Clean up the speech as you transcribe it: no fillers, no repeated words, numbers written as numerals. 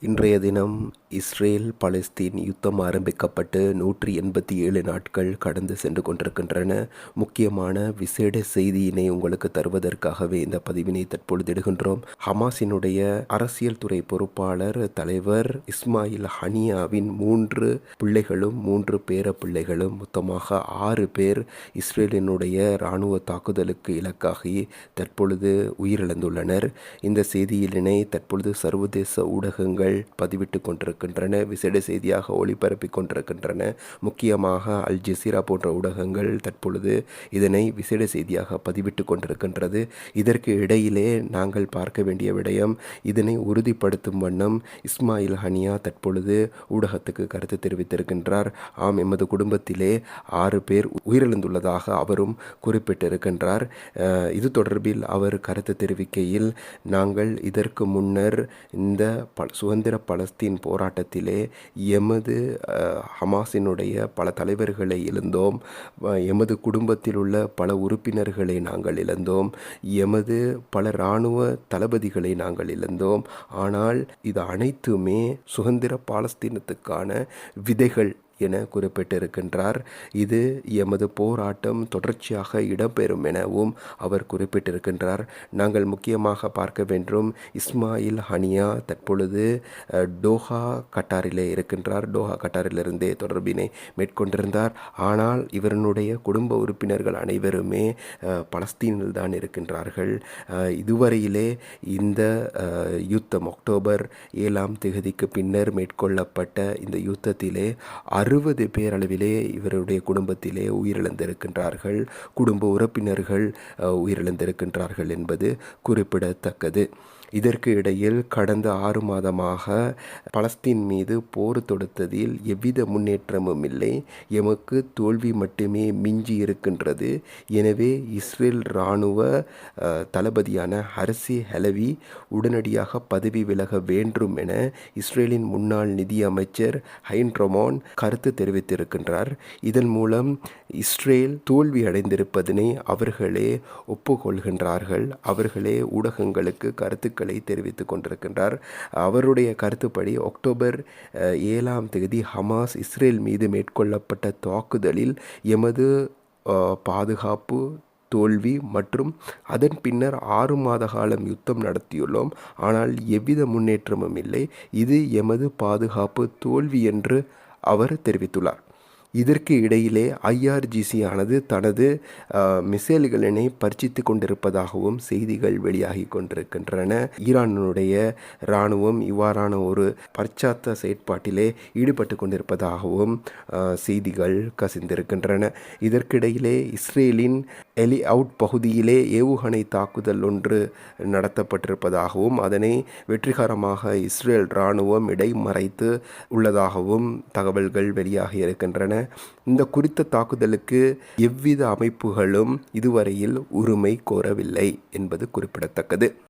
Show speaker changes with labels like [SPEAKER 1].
[SPEAKER 1] இன்றைய தினம் Israel Palestine யுத்தம் ஆரம்பிக்கப்பட்டு 187 நாட்கள் கடந்து சென்று கொண்டிருக்கின்றன. முக்கியமான விசேட செய்தியினை உங்களுக்கு தருவதற்காகவே இந்த பதிவினை தற்பொழுது இடுகின்றோம். ஹமாஸினுடைய அரசியல் துறை பொறுப்பாளர் தலைவர் இஸ்மாயில் ஹனியாவின் 3 பிள்ளைகளும் 3 பேர பிள்ளைகளும் மொத்தமாக 6 பேர் இஸ்ரேலினுடைய இராணுவ தாக்குதலுக்கு இலக்காகி தற்பொழுது உயிரிழந்துள்ளனர். இந்த செய்தியினை தற்பொழுது சர்வதேச ஊடகங்கள் பதிவிட்டு கொண்டிருக்கின்றன, விசேட செய்தியாக ஒளிபரப்பிக் கொண்டிருக்கின்றன. முக்கியமாக அல் ஜசீரா போன்ற ஊடகங்கள் தற்பொழுது இதனை விசேட செய்தியாக பதிவிட்டு கொண்டிருக்கின்றது. இதற்கு இடையிலே நாங்கள் பார்க்க வேண்டிய விடயம், இதனை உறுதிப்படுத்தும் வண்ணம் இஸ்மாயில் ஹனியா தற்பொழுது ஊடகத்துக்கு கருத்து தெரிவித்திருக்கின்றார். ஆம், எமது குடும்பத்திலே 6 பேர் உயிரிழந்துள்ளதாக அவரும் குறிப்பிட்டிருக்கின்றார். இது தொடர்பில் அவர் கருத்து தெரிவிக்கையில், நாங்கள் இதற்கு முன்னர் இந்த சுதந்திர பலஸ்தீன் போராட்டத்திலே எமது ஹமாஸினுடைய பல தலைவர்களை இழந்தோம், எமது குடும்பத்தில் உள்ள பல உறுப்பினர்களை நாங்கள் இழந்தோம், எமது பல இராணுவ தளபதிகளை நாங்கள் இழந்தோம். ஆனால் இது அனைத்துமே சுதந்திர பாலஸ்தீனத்துக்கான விதைகள் என குறிப்பிட்டிருக்கின்றார். இது எமது போராட்டம் தொடர்ச்சியாக இடம்பெறும் எனவும் அவர் குறிப்பிட்டிருக்கின்றார். நாங்கள் முக்கியமாக பார்க்க வேண்டும், இஸ்மாயில் ஹனியா தற்பொழுது டோஹா கட்டாரிலே இருக்கின்றார். டோஹா கட்டாரிலிருந்தே தொடர்பினை மேற்கொண்டிருந்தார். ஆனால் இவருடைய குடும்ப உறுப்பினர்கள் அனைவருமே பலஸ்தீனில் தான் இருக்கின்றார்கள். இதுவரையிலே இந்த யுத்தம் அக்டோபர் 7ஆம் தேதிக்கு பின்னர் மேற்கொள்ளப்பட்ட இந்த யுத்தத்திலே 60 பேர் அளவிலே இவருடைய குடும்பத்திலே உயிரிழந்திருக்கின்றார்கள், குடும்ப உறுப்பினர்கள் உயிரிழந்திருக்கின்றார்கள் என்பது குறிப்பிடத்தக்கது. இதற்கு இடையில் கடந்த 6 மாதமாக பலஸ்தீன் மீது போர் தொடுத்ததில் எவ்வித முன்னேற்றமும் இல்லை, எமக்கு தோல்வி மட்டுமே மிஞ்சி இருக்கின்றது. எனவே இஸ்ரேல் இராணுவ தளபதியான ஹர்சி ஹலவி உடனடியாக பதவி விலக வேண்டும் என இஸ்ரேலின் முன்னாள் நிதி அமைச்சர் ஹைன் ரொமான் கருத்து தெரிவித்திருக்கின்றார். இதன் மூலம் இஸ்ரேல் தோல்வி அடைந்திருப்பதனை அவர்களே ஒப்புக்கொள்கின்றார்கள். அவர்களே ஊடகங்களுக்கு கருத்துக்களை தெரிவித்துக் கொண்டிருக்கின்றார். அவருடைய கருத்துப்படி அக்டோபர் 7ஆம் தேதி ஹமாஸ் இஸ்ரேல் மீது மேற்கொள்ளப்பட்ட தாக்குதலில் எமது பாதுகாப்பு தோல்வி மற்றும் அதன் பின்னர் 6 மாத காலம் யுத்தம் நடத்தியுள்ளோம், ஆனால் எவ்வித முன்னேற்றமும் இல்லை, இது எமது பாதுகாப்பு தோல்வி என்று அவர் தெரிவித்துள்ளார். இதற்கு இடையிலே IRGC ஆனது தனது மிசைல்களினை பரிசித்து கொண்டிருப்பதாகவும் செய்திகள் வெளியாகி கொண்டிருக்கின்றன. ஈரானுடைய இராணுவம் இவ்வாறான ஒரு பச்சாத்த செயற்பாட்டிலே ஈடுபட்டு கொண்டிருப்பதாகவும் செய்திகள் கசிந்திருக்கின்றன. இதற்கிடையிலே இஸ்ரேலின் எலி அவுட் பகுதியிலே ஏவுகணை தாக்குதல் ஒன்று நடத்தப்பட்டிருப்பதாகவும் அதனை வெற்றிகரமாக இஸ்ரேல் இராணுவம் இடைமறைத்து உள்ளதாகவும் தகவல்கள் வெளியாகி இருக்கின்றன. இந்த குறித்த தாக்குதலுக்கு எவ்வித அமைப்புகளும் இதுவரையில் உரிமை கோரவில்லை என்பது குறிப்பிடத்தக்கது.